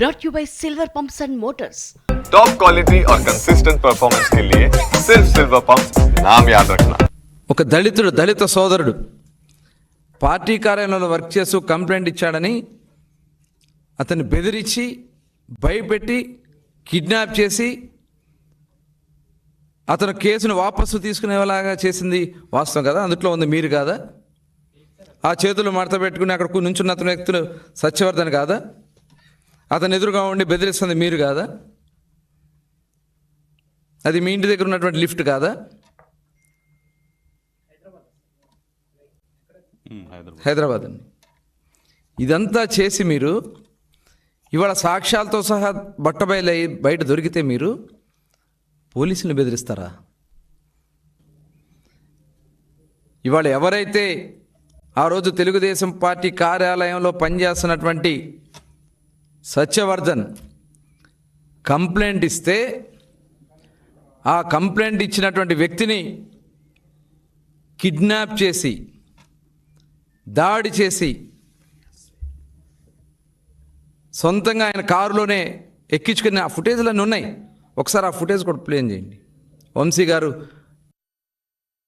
brought you by Silver Pumps and Motors. Top quality और consistent performance के लिए सिर्फ सिल्वर पंप्स नाम याद रखना. ఒక దళిత సోదరుడు పార్టీ కార్యాలయంలో వర్క్ చేస్తూ కంప్లైంట్ ఇచ్చాడని అతన్ని బెదిరించి భయపెట్టి కిడ్నాప్ చేసి అతను కేసును వాపసు తీసుకునేలాగా చేసింది వాస్తవం కదా? అందుట్లో ఉంది మీరు కాదా? ఆ చేతులు మడత పెట్టుకుని అక్కడ నుంచున్న అతని వ్యక్తులు సత్యవర్ధన్ కాదా? అతను ఎదురుగా ఉండి బెదిరిస్తుంది మీరు కాదా? అది మీ ఇంటి దగ్గర ఉన్నటువంటి లిఫ్ట్ కాదా? హైదరాబాద్ అండి. ఇదంతా చేసి మీరు ఇవాళ సాక్ష్యాలతో సహా బట్టబయలు బయట దొరికితే మీరు పోలీసులను బెదిరిస్తారా? ఇవాళ ఎవరైతే ఆ రోజు తెలుగుదేశం పార్టీ కార్యాలయంలో పనిచేస్తున్నటువంటి సత్యవర్ధన్ కంప్లైంట్ ఇస్తే ఆ కంప్లైంట్ ఇచ్చినటువంటి వ్యక్తిని కిడ్నాప్ చేసి దాడి చేసి సొంతంగా ఆయన కారులోనే ఎక్కించుకుని ఆ ఫుటేజ్లన్నీ ఉన్నాయి. ఒకసారి ఆ ఫుటేజ్ కూడా ప్లే చేయండి. వంశీ గారు